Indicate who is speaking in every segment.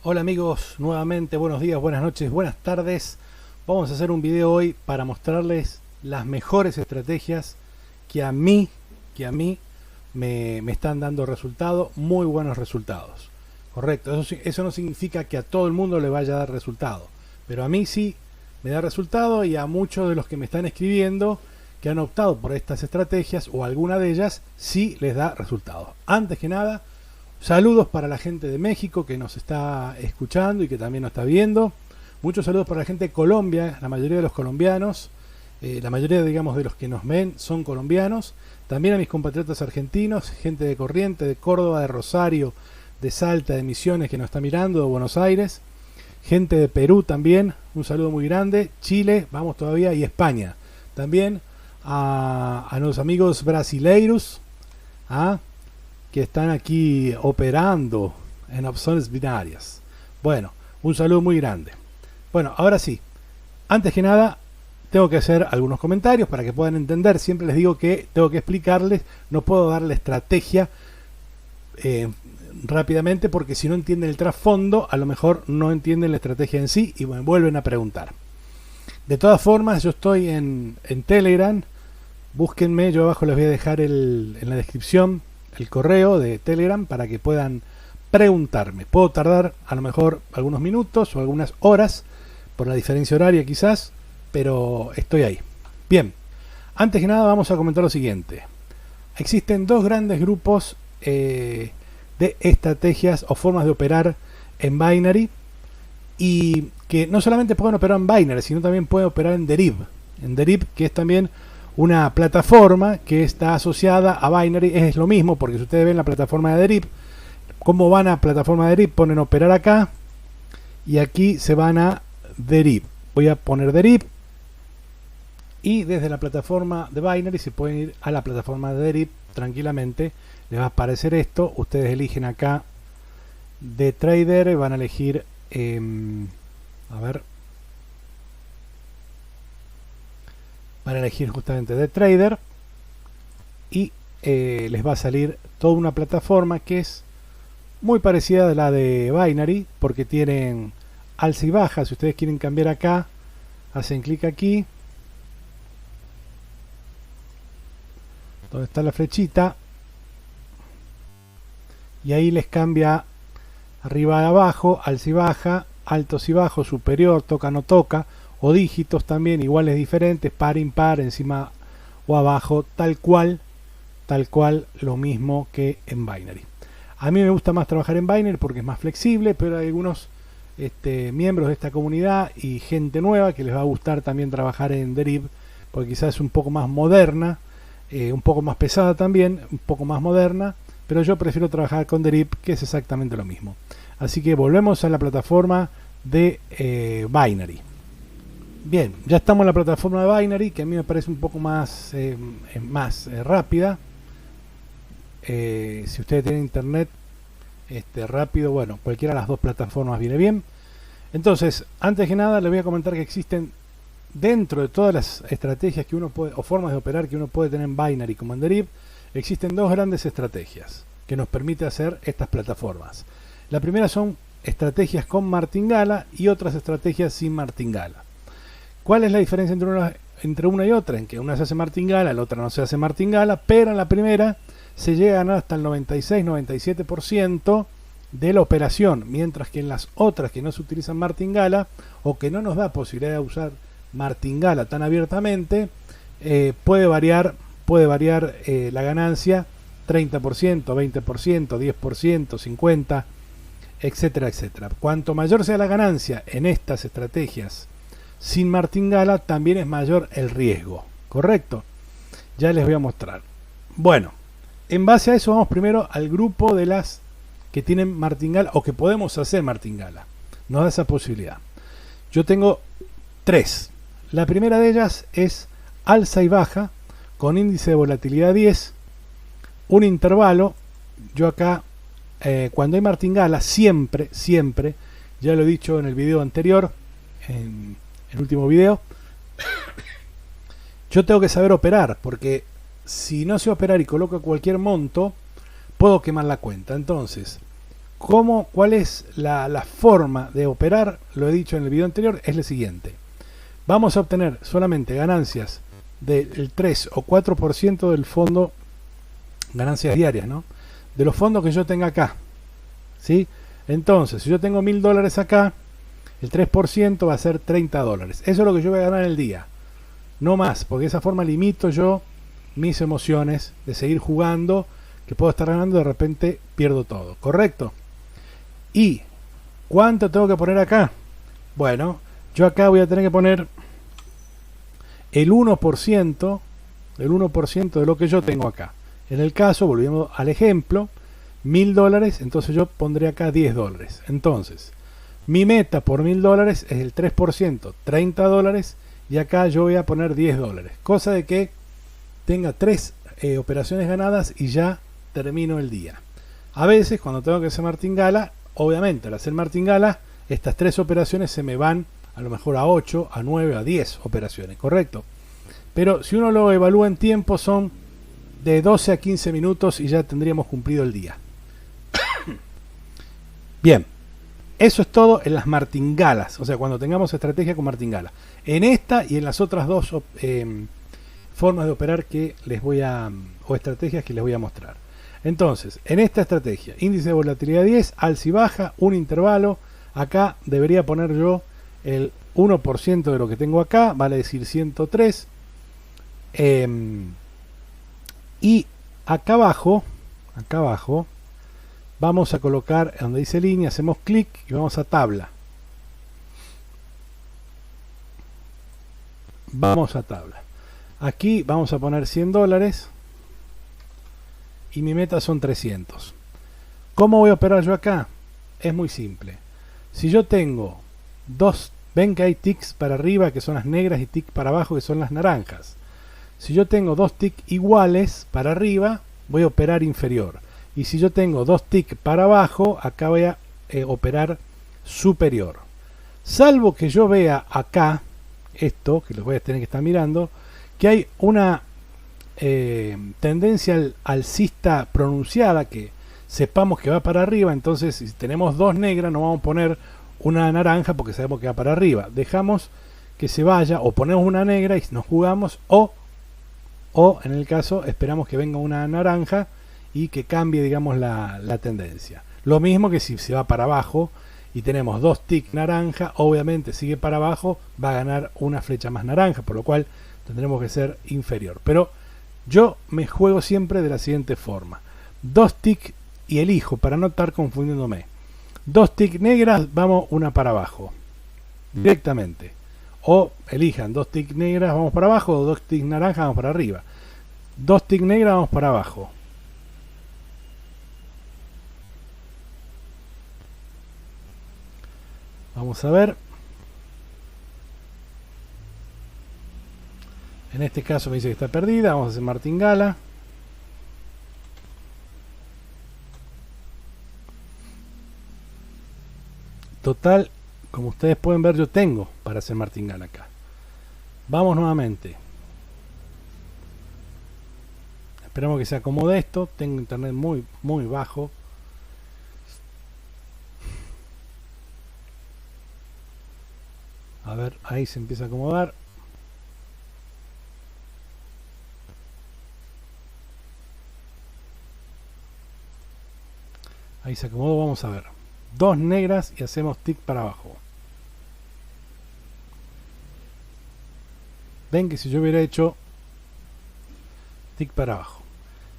Speaker 1: Hola amigos, nuevamente buenos días, buenas noches, buenas tardes. Vamos a hacer un video hoy para mostrarles las mejores estrategias que a mí, me están dando resultados, muy buenos resultados. Correcto, eso no significa que a todo el mundo le vaya a dar resultado, pero a mí sí me da resultado y a muchos de los que me están escribiendo que han optado por estas estrategias o alguna de ellas sí les da resultado. Antes que nada, saludos para la gente de México que nos está escuchando y que también nos está viendo. Muchos saludos para la gente de Colombia, la mayoría de los colombianos, la mayoría, digamos, de los que nos ven son colombianos. También a mis compatriotas argentinos, gente de Corrientes, de Córdoba, de Rosario, de Salta, de Misiones que nos está mirando, de Buenos Aires. Gente de Perú también, un saludo muy grande. Chile, vamos todavía, y España. También a los amigos brasileiros, que están aquí operando en opciones binarias. Bueno, un saludo muy grande. Bueno, ahora sí, antes que nada, tengo que hacer algunos comentarios para que puedan entender. Siempre les digo que tengo que explicarles, no puedo darle estrategia rápidamente, porque si no entienden el trasfondo, a lo mejor no entienden la estrategia en sí y me vuelven a preguntar. De todas formas, yo estoy en Telegram. Búsquenme, yo abajo les voy a dejar en la descripción el correo de Telegram para que puedan preguntarme. Puedo tardar a lo mejor algunos minutos o algunas horas por la diferencia horaria quizás, pero estoy ahí. Bien, antes que nada vamos a comentar lo siguiente. Existen dos grandes grupos de estrategias o formas de operar en Binary, y que no solamente pueden operar en Binary, sino también pueden operar en Derib. En Derib, que es también una plataforma que está asociada a Binary. Es lo mismo, porque si ustedes ven la plataforma de Derib, como van a plataforma de Derib, ponen operar acá y aquí se van a Derib. Voy a poner Derib y desde la plataforma de Binary se pueden ir a la plataforma de Derib tranquilamente. Les va a aparecer esto, ustedes eligen acá de trader, van a elegir van a elegir justamente de trader y les va a salir toda una plataforma que es muy parecida a la de Binary, porque tienen alza y baja. Si ustedes quieren cambiar acá, hacen clic aquí donde está la flechita y ahí les cambia arriba y abajo, alza y baja, altos y bajos, superior, toca no toca, o dígitos también iguales diferentes, par impar, encima o abajo, tal cual lo mismo que en Binary. A mí me gusta más trabajar en Binary porque es más flexible, pero hay algunos miembros de esta comunidad y gente nueva que les va a gustar también trabajar en Derib, porque quizás es un poco más moderna, un poco más pesada también, un poco más moderna, pero yo prefiero trabajar con Derib, que es exactamente lo mismo. Así que volvemos a la plataforma de Binary. Bien, ya estamos en la plataforma de Binary, que a mí me parece un poco más, rápida. Si ustedes tienen internet rápido, bueno, cualquiera de las dos plataformas viene bien. Entonces, antes que nada, les voy a comentar que existen, dentro de todas las estrategias que uno puede, o formas de operar que uno puede tener en Binary como en Derib, existen dos grandes estrategias que nos permite hacer estas plataformas. La primera son estrategias con martingala y otras estrategias sin martingala. ¿Cuál es la diferencia entre una y otra? En que una se hace martingala, la otra no se hace martingala, pero en la primera se llega a ganar hasta el 96-97% de la operación, mientras que en las otras que no se utilizan martingala o que no nos da posibilidad de usar martingala tan abiertamente, puede variar la ganancia 30%, 20%, 10%, 50%, etcétera, etcétera. Cuanto mayor sea la ganancia en estas estrategias sin martingala, también es mayor el riesgo, ¿correcto? Ya les voy a mostrar. Bueno, en base a eso vamos primero al grupo de las que tienen martingala o que podemos hacer martingala. Nos da esa posibilidad. Yo tengo tres. La primera de ellas es alza y baja con índice de volatilidad 10, un intervalo. Yo acá, cuando hay martingala, siempre, ya lo he dicho en el video anterior, en el último video, yo tengo que saber operar, porque si no sé operar y coloco cualquier monto, puedo quemar la cuenta. Entonces, ¿Cuál es la forma de operar? Lo he dicho en el video anterior, es la siguiente. Vamos a obtener solamente ganancias del 3 o 4% del fondo, ganancias diarias, ¿no? De los fondos que yo tenga acá, ¿sí? Entonces, si yo tengo $1000 acá, el 3% va a ser $30. Eso es lo que yo voy a ganar en el día, no más, porque de esa forma limito yo mis emociones de seguir jugando, que puedo estar ganando, de repente pierdo todo, ¿correcto? ¿Y cuánto tengo que poner acá? Bueno, yo acá voy a tener que poner el 1%, de lo que yo tengo acá. En el caso, volviendo al ejemplo, $1000, entonces yo pondré acá $10. Entonces, mi meta por $1000 es el 3%, $30, y acá yo voy a poner $10. Cosa de que tenga 3 operaciones ganadas y ya termino el día. A veces, cuando tengo que hacer martingala, obviamente al hacer martingala, estas 3 operaciones se me van a lo mejor a 8, a 9, a 10 operaciones, ¿correcto? Pero si uno lo evalúa en tiempo, son de 12 a 15 minutos y ya tendríamos cumplido el día. Bien, eso es todo en las martingalas, o sea, cuando tengamos estrategia con martingala. En esta y en las otras dos formas de operar que les voy a, o estrategias que les voy a mostrar. Entonces, en esta estrategia, índice de volatilidad 10, alza y baja, un intervalo. Acá debería poner yo el 1% de lo que tengo acá, vale decir 103. Y acá abajo, vamos a colocar donde dice línea, hacemos clic y vamos a tabla. Vamos a tabla. Aquí vamos a poner $100 y mi meta son 300. ¿Cómo voy a operar yo acá? Es muy simple. Si yo tengo dos, ven que hay ticks para arriba que son las negras y ticks para abajo que son las naranjas. Si yo tengo dos ticks iguales para arriba, voy a operar inferior. Y si yo tengo dos ticks para abajo, acá voy a operar superior. Salvo que yo vea acá, esto, que lo voy a tener que estar mirando, que hay una tendencia alcista pronunciada, que sepamos que va para arriba. Entonces, si tenemos dos negras, no vamos a poner una naranja porque sabemos que va para arriba. Dejamos que se vaya, o ponemos una negra y nos jugamos, o en el caso esperamos que venga una naranja y que cambie, digamos, la tendencia. Lo mismo que si se va para abajo y tenemos dos ticks naranja, obviamente sigue para abajo, va a ganar una flecha más naranja, por lo cual tendremos que ser inferior. Pero yo me juego siempre de la siguiente forma: dos ticks y elijo, para no estar confundiéndome, dos ticks negras, vamos una para abajo directamente, o elijan dos ticks negras, vamos para abajo, o dos ticks naranjas, vamos para arriba. Dos ticks negras, vamos para abajo. Vamos a ver. En este caso me dice que está perdida. Vamos a hacer martingala. Total, como ustedes pueden ver, yo tengo para hacer martingala acá. Vamos nuevamente. Esperamos que se acomode esto. Tengo internet muy bajo. A ver, ahí se empieza a acomodar. Ahí se acomodó, vamos a ver. Dos negras y hacemos tick para abajo. Ven que si yo hubiera hecho tick para abajo,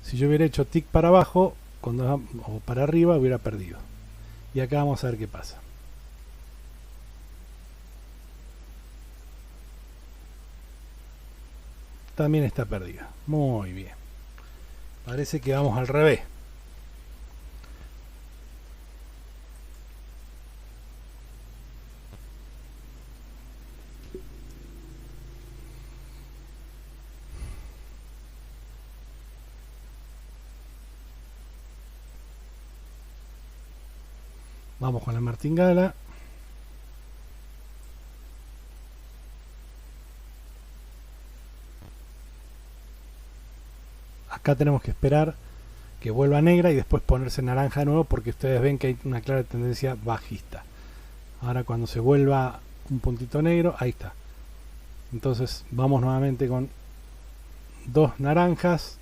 Speaker 1: si yo hubiera hecho tick para abajo o para arriba, hubiera perdido. Y acá vamos a ver qué pasa. También está perdida. Muy bien. Parece que vamos al revés. Vamos con la martingala. Acá tenemos que esperar que vuelva negra y después ponerse naranja de nuevo, porque ustedes ven que hay una clara tendencia bajista. Ahora cuando se vuelva un puntito negro, ahí está. Entonces vamos nuevamente con dos naranjas,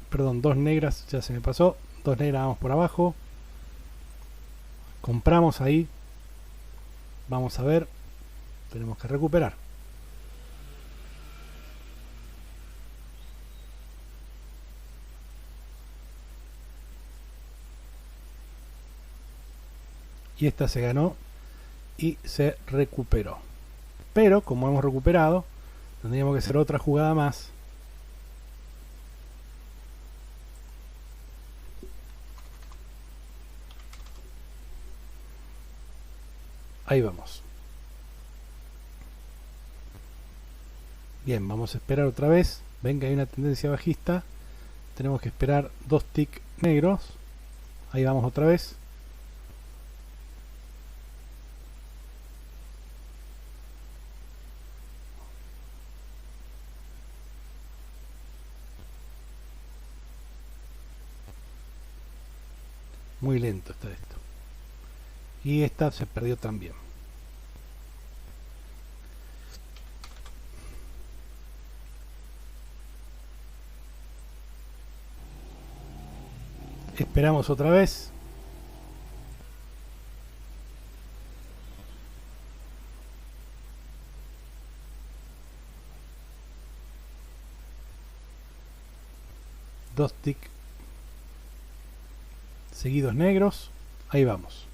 Speaker 1: perdón, dos negras, ya se me pasó, dos negras, vamos por abajo, compramos ahí, vamos a ver, tenemos que recuperar. Y esta se ganó y se recuperó. Pero como hemos recuperado, tendríamos que hacer otra jugada más. Ahí vamos. Bien, vamos a esperar otra vez. Ven que hay una tendencia bajista. Tenemos que esperar dos ticks negros. Ahí vamos otra vez. Muy lento está esto. Y esta se perdió también. Esperamos otra vez. Dos ticks seguidos negros. Ahí vamos.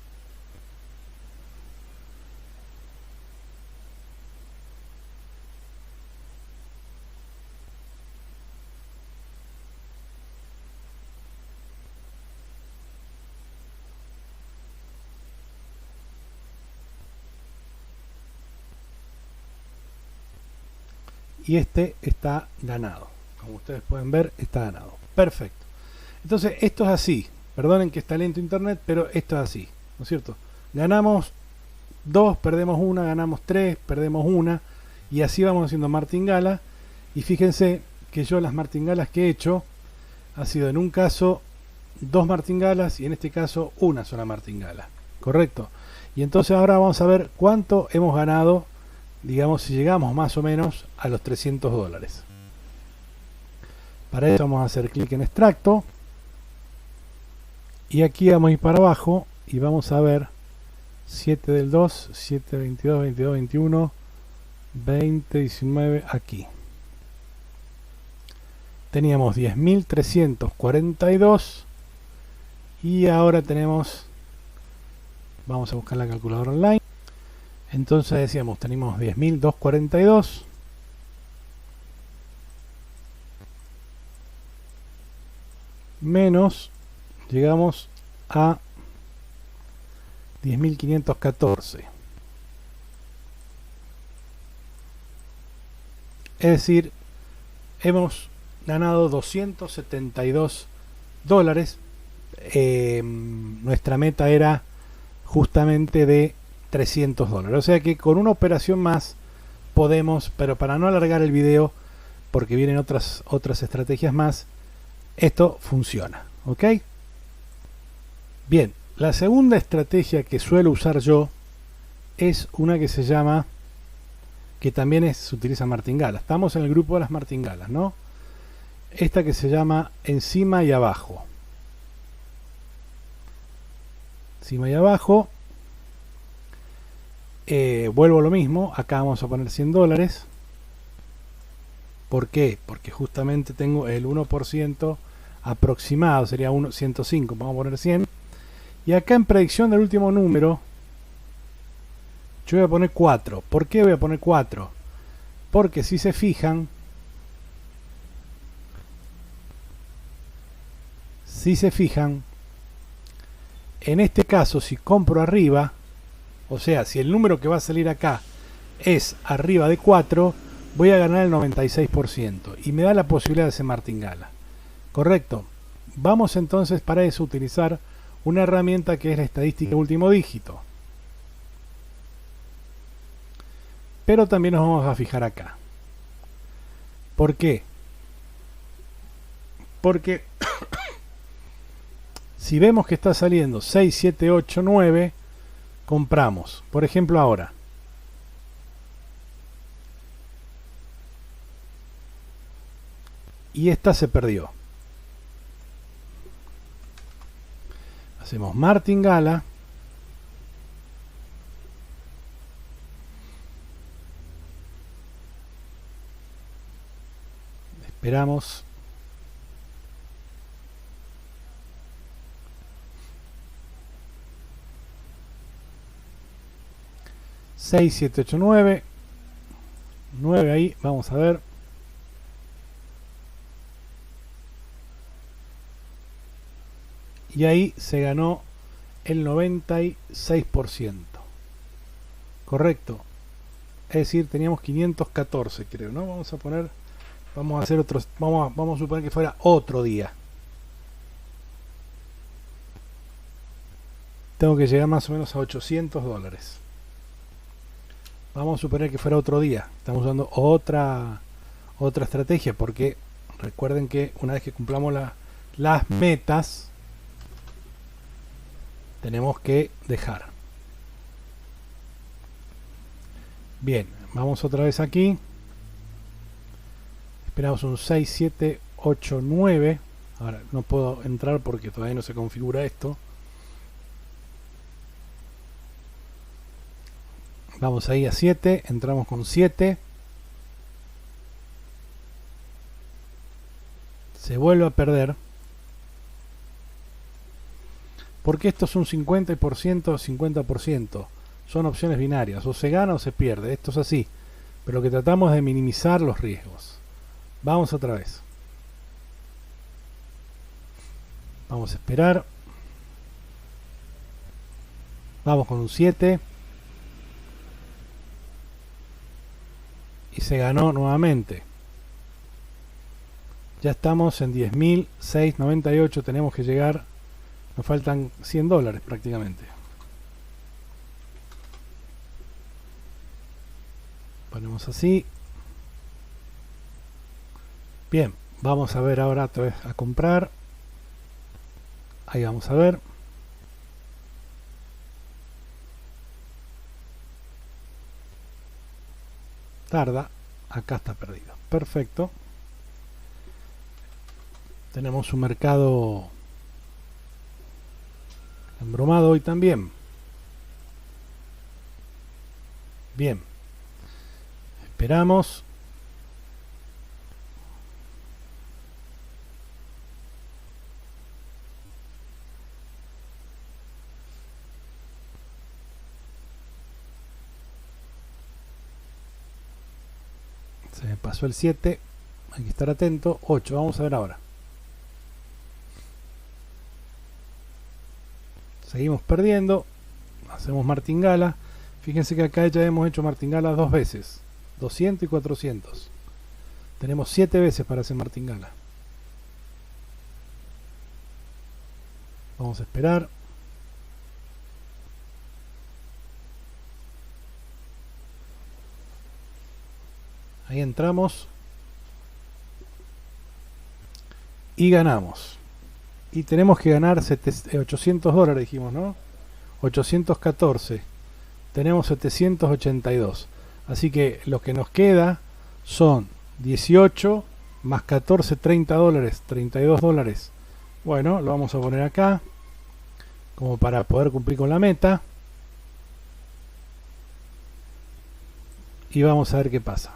Speaker 1: Y este está ganado. Como ustedes pueden ver, está ganado. Perfecto. Entonces, esto es así. Perdonen que está lento internet, pero esto es así, ¿no es cierto? Ganamos 2, perdemos una, ganamos 3, perdemos una, y así vamos haciendo martingala. Y fíjense que yo las martingalas que he hecho ha sido en un caso 2 martingalas y en este caso una sola martingala, ¿correcto? Y entonces ahora vamos a ver cuánto hemos ganado, digamos, si llegamos más o menos a los $300. Para eso vamos a hacer clic en extracto. Y aquí vamos a ir para abajo y vamos a ver 7 del 2, 7, 22, 22, 21, 20, 19, aquí. Teníamos 10.342 y ahora tenemos, vamos a buscar la calculadora online. Entonces decíamos, tenemos 10.242 menos, llegamos a 10.514. Es decir, hemos ganado $272. Nuestra meta era justamente de $300. O sea que con una operación más podemos, pero para no alargar el video, porque vienen otras estrategias más, esto funciona. ¿Ok? Bien, la segunda estrategia que suelo usar yo es una que se llama, que también se utiliza martingala. Estamos en el grupo de las martingalas, ¿no? Esta que se llama encima y abajo. Encima y abajo. Vuelvo a lo mismo. Acá vamos a poner $100. ¿Por qué? Porque justamente tengo el 1% aproximado. Sería 105. Vamos a poner 100. Y acá en predicción del último número, yo voy a poner 4. ¿Por qué voy a poner 4? Porque si se fijan, en este caso, si compro arriba, o sea, si el número que va a salir acá es arriba de 4, voy a ganar el 96% y me da la posibilidad de hacer martingala. ¿Correcto? Vamos entonces para eso a utilizar una herramienta que es la estadística de último dígito. Pero también nos vamos a fijar acá. ¿Por qué? porque si vemos que está saliendo 6, 7, 8, 9, compramos. Por ejemplo ahora. Y esta se perdió. Hacemos martingala. Esperamos. Seis, 7, 8, 9. 9 ahí, vamos a ver. Y ahí se ganó el 96%. Correcto. Es decir, teníamos 514, creo, ¿no? Vamos a poner, vamos a hacer otros, vamos a suponer que fuera otro día. Tengo que llegar más o menos a $800. Vamos a suponer que fuera otro día. Estamos usando otra estrategia, porque recuerden que una vez que cumplamos las metas, tenemos que dejar. Bien, vamos otra vez aquí. Esperamos un 6, 7, 8, 9. Ahora no puedo entrar porque todavía no se configura esto. Vamos ahí a 7, entramos con 7. Se vuelve a perder. Porque esto es un 50%, 50%. Son opciones binarias. O se gana o se pierde. Esto es así. Pero lo que tratamos es de minimizar los riesgos. Vamos otra vez. Vamos a esperar. Vamos con un 7. Y se ganó nuevamente. Ya estamos en 10.698. Tenemos que llegar. Nos faltan $100 prácticamente. Ponemos así. Bien, vamos a ver ahora otra vez a comprar. Ahí vamos a ver. Tarda. Acá está perdido. Perfecto. Tenemos un mercado embromado hoy también. Bien. Esperamos. Se me pasó el 7. Hay que estar atento. 8. Vamos a ver ahora. Seguimos perdiendo. Hacemos martingala. Fíjense que acá ya hemos hecho martingala 2 veces. 200 y 400. Tenemos 7 veces para hacer martingala. Vamos a esperar. Ahí entramos. Y ganamos. Y tenemos que ganar $800, dijimos, ¿no? 814. Tenemos 782. Así que lo que nos queda son 18 más 14, $30, $32. Bueno, lo vamos a poner acá como para poder cumplir con la meta. Y vamos a ver qué pasa.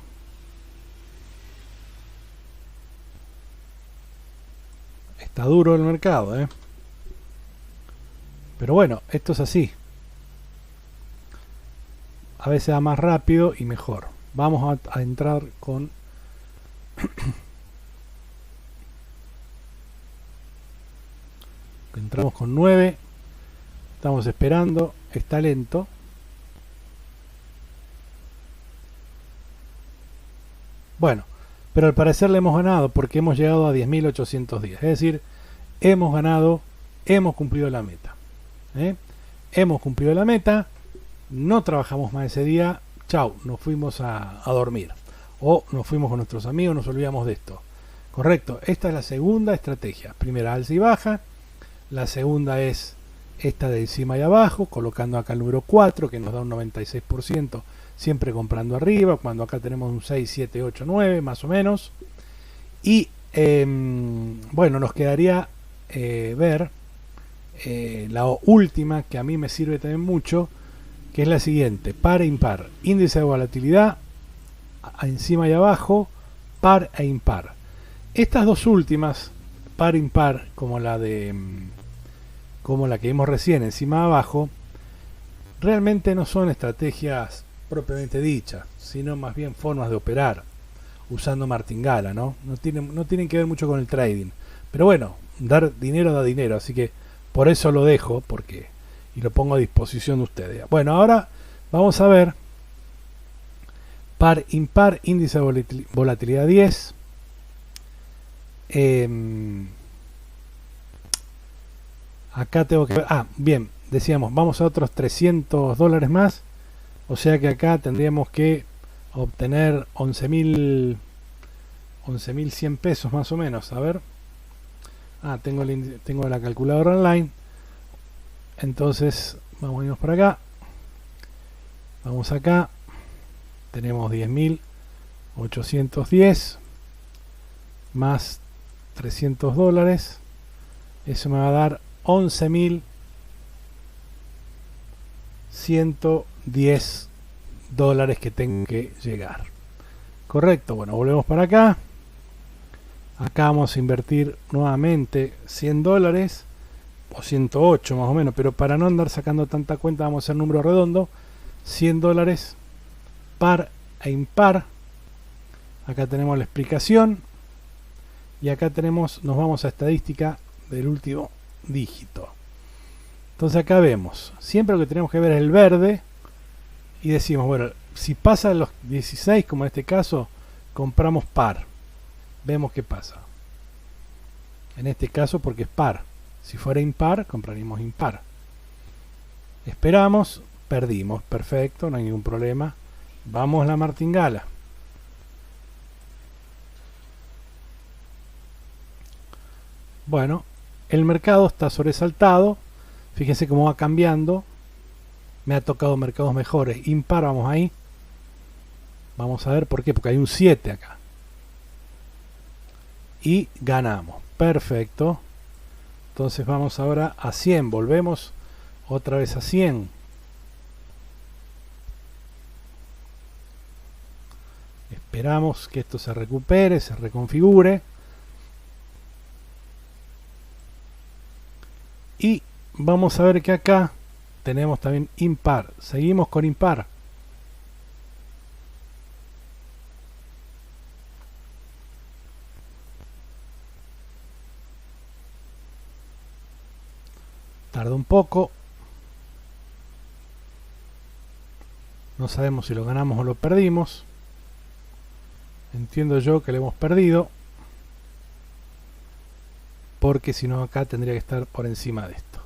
Speaker 1: Está duro el mercado, ¿eh? Pero bueno, esto es así. A veces va más rápido y mejor. Vamos a entrar con entramos con 9. Estamos esperando. Está lento. Bueno, pero al parecer le hemos ganado porque hemos llegado a 10.810. Es decir, hemos ganado, hemos cumplido la meta. Hemos cumplido la meta. No trabajamos más ese día. Chau, nos fuimos a dormir. O nos fuimos con nuestros amigos, nos olvidamos de esto. Correcto, esta es la segunda estrategia. Primera, alza y baja. La segunda es esta de encima y abajo, colocando acá el número 4, que nos da un 96%, siempre comprando arriba, cuando acá tenemos un 6, 7, 8, 9, más o menos. Y bueno, nos quedaría ver la última, que a mí me sirve también mucho, que es la siguiente: par e impar, índice de volatilidad encima y abajo, par e impar. Estas dos últimas, par e impar, como la que vimos recién, encima y abajo, realmente no son estrategias propiamente dichas, sino más bien formas de operar usando martingala, ¿no? No tienen que ver mucho con el trading. Pero bueno, dar dinero da dinero, así que por eso lo dejo, y lo pongo a disposición de ustedes. Bueno, ahora vamos a ver par impar, índice de volatilidad 10. Acá tengo que ver, bien, decíamos, vamos a otros $300 más, o sea que acá tendríamos que obtener 11.100 pesos más o menos. A ver, tengo la calculadora online, entonces vamos a irnos para acá, vamos acá, tenemos 10.810 más $300, eso me va a dar 11.110 dólares que tengo que llegar. Correcto, bueno, volvemos para acá. Acá vamos a invertir nuevamente $100 o 108 más o menos, pero para no andar sacando tanta cuenta vamos a hacer número redondo. $100 par e impar. Acá tenemos la explicación y acá nos vamos a estadística del último dígito. Entonces acá vemos, siempre lo que tenemos que ver es el verde y decimos, bueno, si pasa los 16, como en este caso, compramos par. Vemos qué pasa. En este caso porque es par. Si fuera impar, compraríamos impar. Esperamos, perdimos, perfecto, no hay ningún problema. Vamos a la martingala. Bueno, el mercado está sobresaltado. Fíjense cómo va cambiando. Me ha tocado mercados mejores. Impar, vamos ahí. Vamos a ver por qué, porque hay un 7 acá. Y ganamos. Perfecto. Entonces vamos ahora a 100. Volvemos otra vez a 100. Esperamos que esto se recupere, se reconfigure. Y vamos a ver que acá tenemos también impar. Seguimos con impar. Tarda un poco. No sabemos si lo ganamos o lo perdimos. Entiendo yo que lo hemos perdido, porque si no acá tendría que estar por encima de esto.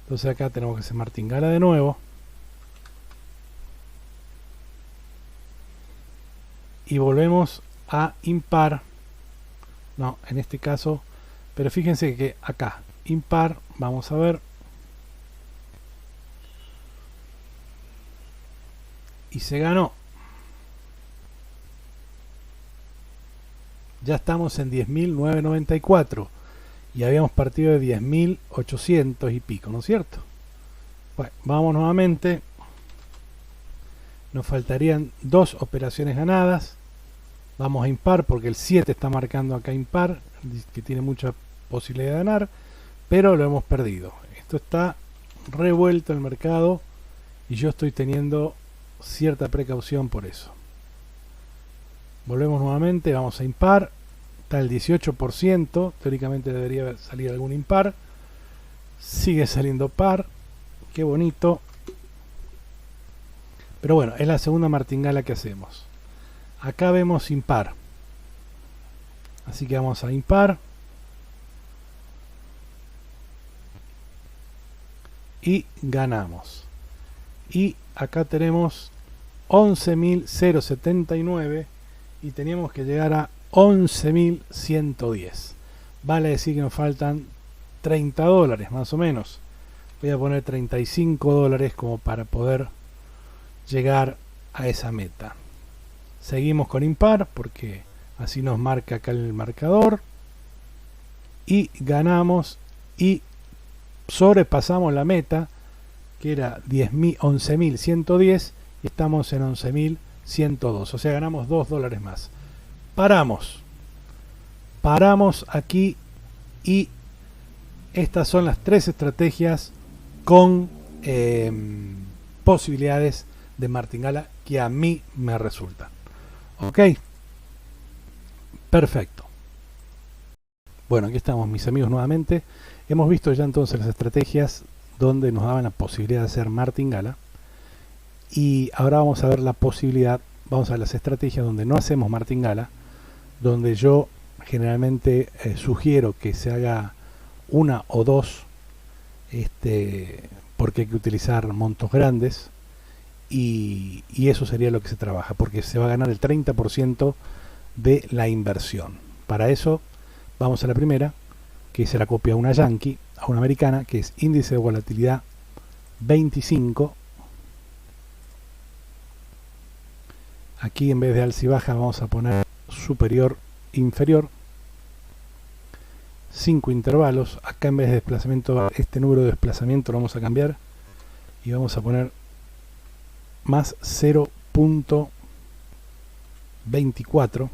Speaker 1: Entonces acá tenemos que hacer martingala de nuevo. Y volvemos a impar. No, en este caso, pero fíjense que acá, impar, vamos a ver. Y se ganó. Ya estamos en 10.994 y habíamos partido de 10.800 y pico, ¿no es cierto? Bueno, vamos nuevamente. Nos faltarían 2 operaciones ganadas. Vamos a impar porque el 7 está marcando acá impar, que tiene mucha posibilidad de ganar, pero lo hemos perdido. Esto está revuelto el mercado y yo estoy teniendo cierta precaución por eso. Volvemos nuevamente, vamos a impar. Está el 18%, teóricamente debería salir algún impar. Sigue saliendo par. Qué bonito. Pero bueno, es la segunda martingala que hacemos. Acá vemos impar. Así que vamos a impar. Y ganamos. Y acá tenemos 11.079 y teníamos que llegar a 11.110. Vale decir que nos faltan 30 dólares más o menos. Voy a poner 35 dólares como para poder llegar a esa meta. Seguimos con impar porque así nos marca acá el marcador. Y ganamos y sobrepasamos la meta, que era 11.110, y estamos en 11.102. O sea, ganamos 2 dólares más. Paramos aquí, y estas son las 3 estrategias con posibilidades de martingala que a mí me resultan. Ok, perfecto. Bueno, aquí estamos, mis amigos, nuevamente. Hemos visto ya entonces las estrategias donde nos daban la posibilidad de hacer martingala, y ahora vamos a ver la posibilidad, vamos a ver las estrategias donde no hacemos martingala, donde yo generalmente sugiero que se haga una o dos, porque hay que utilizar montos grandes, y eso sería lo que se trabaja, porque se va a ganar el 30% de la inversión. Para eso vamos a la primera, que se la copia a una yankee, a una americana, que es índice de volatilidad 25. Aquí en vez de alza y baja vamos a poner superior, inferior. 5 intervalos. Acá en vez de desplazamiento, este número de desplazamiento lo vamos a cambiar y vamos a poner más 0.24.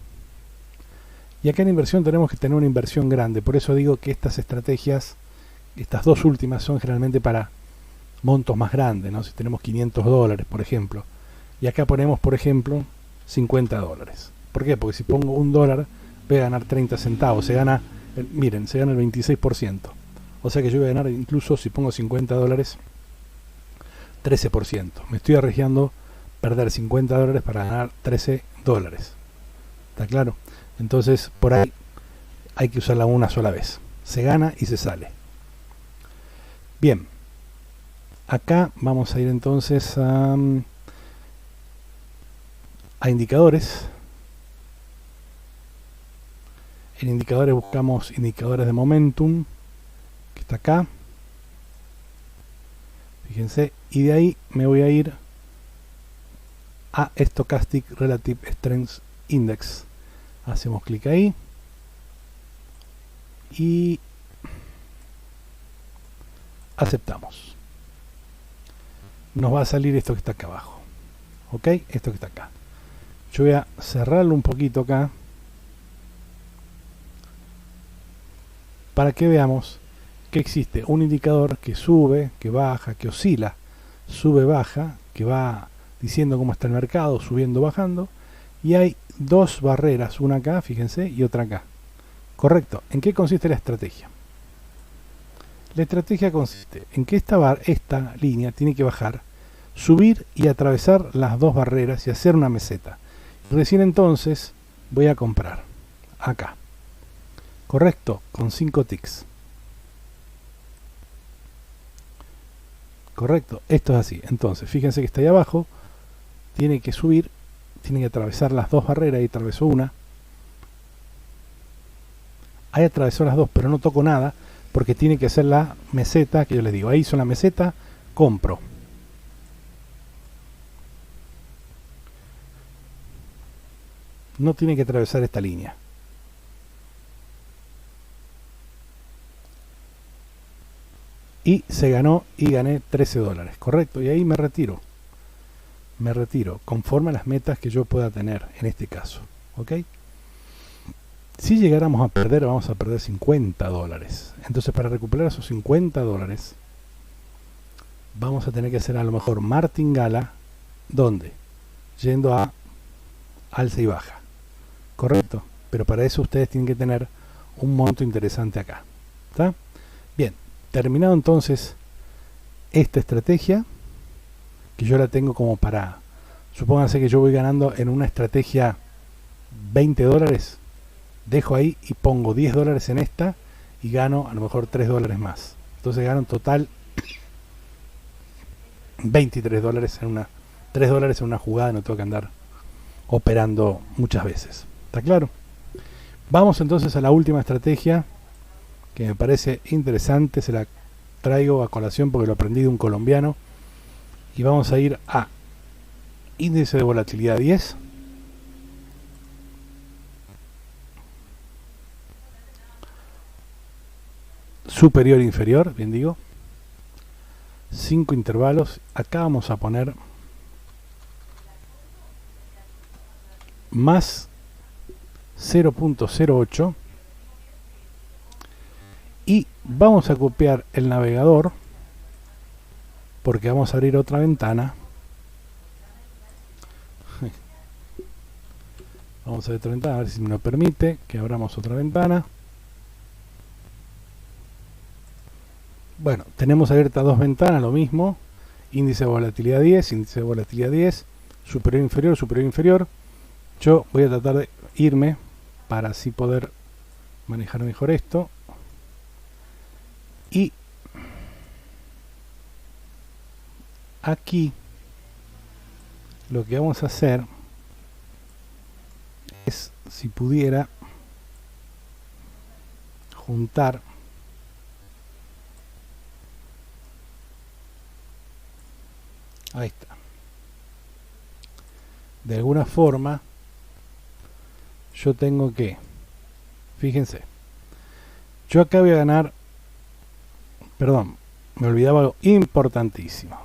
Speaker 1: Y acá en inversión tenemos que tener una inversión grande. Por eso digo que estas estrategias, estas dos últimas, son generalmente para montos más grandes, ¿no? Si tenemos 500 dólares, por ejemplo. Y acá ponemos, por ejemplo, 50 dólares. ¿Por qué? Porque si pongo $1, voy a ganar 30 centavos. Se gana, miren, se gana el 26%. O sea que yo voy a ganar, incluso si pongo 50 dólares, 13%. Me estoy arriesgando perder 50 dólares para ganar 13 dólares. ¿Está claro? Entonces, por ahí hay que usarla una sola vez. Se gana y se sale. Bien. Acá vamos a ir entonces a indicadores. En indicadores buscamos indicadores de momentum, que está acá. Fíjense. Y de ahí me voy a ir a Stochastic Relative Strength Index. Hacemos clic ahí y aceptamos. Nos va a salir esto que está acá abajo. Ok, esto que está acá. Yo voy a cerrarlo un poquito acá para que veamos que existe un indicador que sube, que baja, que oscila, sube, baja, que va diciendo cómo está el mercado, subiendo, bajando. Y hay dos barreras, una acá, fíjense, y otra acá. Correcto. ¿En qué consiste la estrategia? La estrategia consiste en que esta línea tiene que bajar, subir y atravesar las dos barreras y hacer una meseta. Recién entonces voy a comprar acá. Correcto, con 5 ticks. Correcto, esto es así. Entonces, fíjense que está ahí abajo, tiene que subir, tiene que atravesar las dos barreras, y atravesó una. Ahí atravesó las dos, pero no toco nada, porque tiene que hacer la meseta que yo les digo. Ahí hizo la meseta, compro. No tiene que atravesar esta línea. Y se ganó, y gané 13 dólares, correcto. Y ahí me retiro. Me retiro, conforme a las metas que yo pueda tener en este caso. ¿Ok? Si llegáramos a perder, vamos a perder 50 dólares. Entonces, para recuperar esos 50 dólares, vamos a tener que hacer a lo mejor martingala. ¿Dónde? Yendo a alza y baja. ¿Correcto? Pero para eso ustedes tienen que tener un monto interesante acá. ¿Está? Bien, terminado entonces esta estrategia, que yo la tengo como para, supónganse que yo voy ganando en una estrategia 20 dólares, dejo ahí y pongo 10 dólares en esta y gano a lo mejor 3 dólares más. Entonces gano en total 23 dólares en una, 3 dólares en una jugada, no tengo que andar operando muchas veces. ¿Está claro? Vamos entonces a la última estrategia que me parece interesante, se la traigo a colación porque lo aprendí de un colombiano, y vamos a ir a índice de volatilidad 10, superior e inferior, bien digo, 5 intervalos. Acá vamos a poner más 0.08 y vamos a copiar el navegador porque vamos a abrir otra ventana. Vamos a ver otra ventana, a ver si me lo permite que abramos otra ventana. Bueno, tenemos abiertas dos ventanas, lo mismo, índice de volatilidad 10, índice de volatilidad 10, superior inferior, superior inferior. Yo voy a tratar de irme para así poder manejar mejor esto. Y aquí lo que vamos a hacer es, si pudiera, juntar ahí está. De alguna forma yo tengo que, fíjense, yo acá voy a ganar, perdón, me olvidaba algo importantísimo,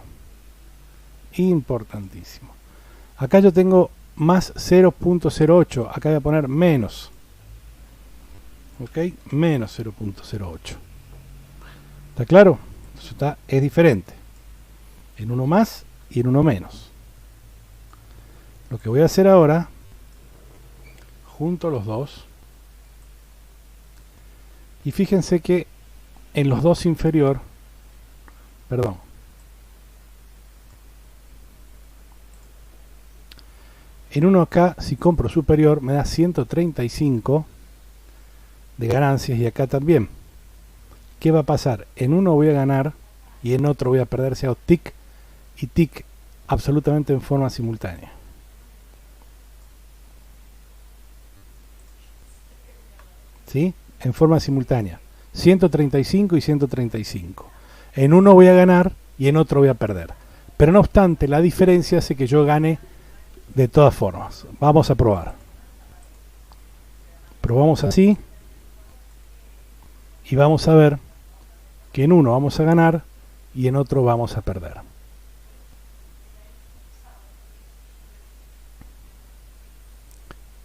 Speaker 1: importantísimo. Acá yo tengo más 0.08, acá voy a poner menos, ok, menos 0.08. ¿Está claro? Eso es diferente, en uno más y en uno menos. Lo que voy a hacer ahora, junto los dos, y fíjense que en los dos inferior, perdón, en uno acá, si compro superior, me da 135 de ganancias, y acá también. ¿Qué va a pasar? En uno voy a ganar y en otro voy a perder, sea tick y tick, absolutamente en forma simultánea. ¿Sí? En forma simultánea. 135 y 135. En uno voy a ganar y en otro voy a perder. Pero no obstante, la diferencia hace que yo gane de todas formas. Vamos a probar. Probamos así. Y vamos a ver que en uno vamos a ganar y en otro vamos a perder.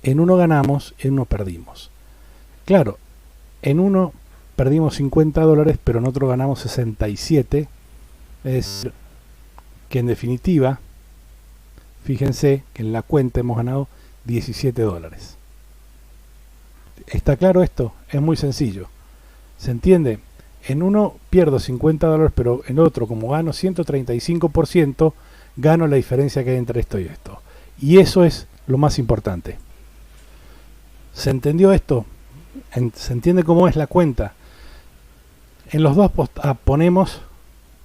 Speaker 1: En uno ganamos, en uno perdimos. Claro, en uno perdimos 50 dólares, pero en otro ganamos 67. Es decir, que en definitiva, fíjense que en la cuenta hemos ganado 17 dólares. ¿Está claro esto? Es muy sencillo. ¿Se entiende? En uno pierdo 50 dólares, pero en otro, como gano 135%, gano la diferencia que hay entre esto y esto. Y eso es lo más importante. ¿Se entendió esto? ¿Se entiende cómo es la cuenta? En los dos ponemos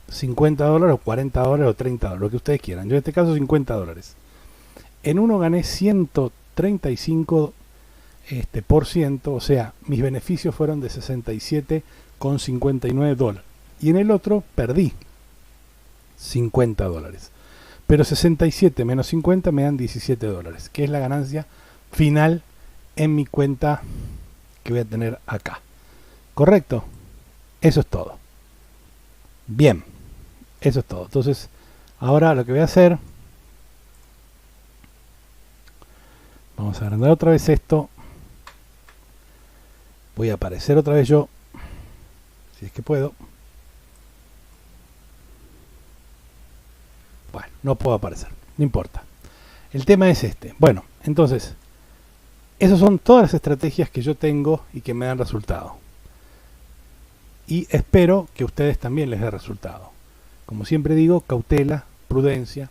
Speaker 1: 50 dólares o 40 dólares o 30 dólares, lo que ustedes quieran. Yo en este caso 50 dólares. En uno gané 135%, o sea, mis beneficios fueron de 67,59 dólares. Y en el otro perdí 50 dólares. Pero 67 menos 50 me dan 17 dólares, que es la ganancia final en mi cuenta que voy a tener acá. ¿Correcto? Eso es todo. Bien, eso es todo. Entonces, ahora lo que voy a hacer, vamos a agrandar otra vez esto. Voy a aparecer otra vez yo, si es que puedo. Bueno, no puedo aparecer, no importa. El tema es este. Bueno, entonces, esas son todas las estrategias que yo tengo y que me dan resultado. Y espero que a ustedes también les dé resultado. Como siempre digo, cautela, prudencia,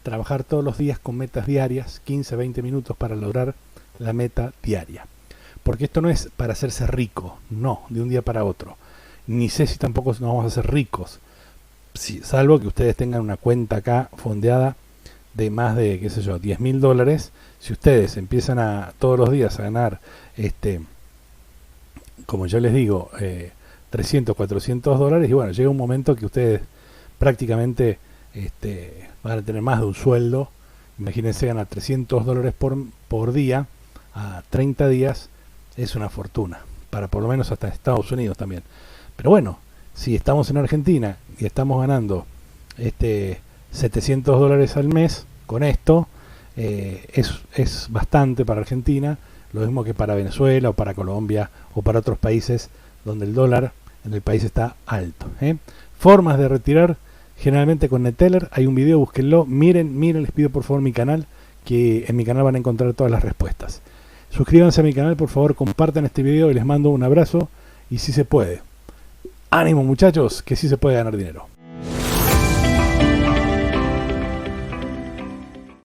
Speaker 1: trabajar todos los días con metas diarias, 15-20 minutos para lograr la meta diaria. Porque esto no es para hacerse rico, no, de un día para otro. Ni sé si tampoco nos vamos a hacer ricos, salvo que ustedes tengan una cuenta acá fondeada de más de, qué sé yo, 10.000 dólares. Si ustedes empiezan a todos los días a ganar como yo les digo, 300, 400 dólares, y bueno, llega un momento que ustedes prácticamente van a tener más de un sueldo. Imagínense ganar 300 dólares por día a 30 días, es una fortuna, para por lo menos hasta Estados Unidos también. Pero bueno, si estamos en Argentina y estamos ganando 700 dólares al mes con esto, es bastante para Argentina, lo mismo que para Venezuela o para Colombia o para otros países donde el dólar en el país está alto. Formas de retirar generalmente con Neteller, hay un video, búsquenlo, miren, les pido por favor mi canal, que en mi canal van a encontrar todas las respuestas. Suscríbanse a mi canal, por favor, compartan este video y les mando un abrazo, y si se puede, ánimo muchachos, que sí se puede ganar dinero.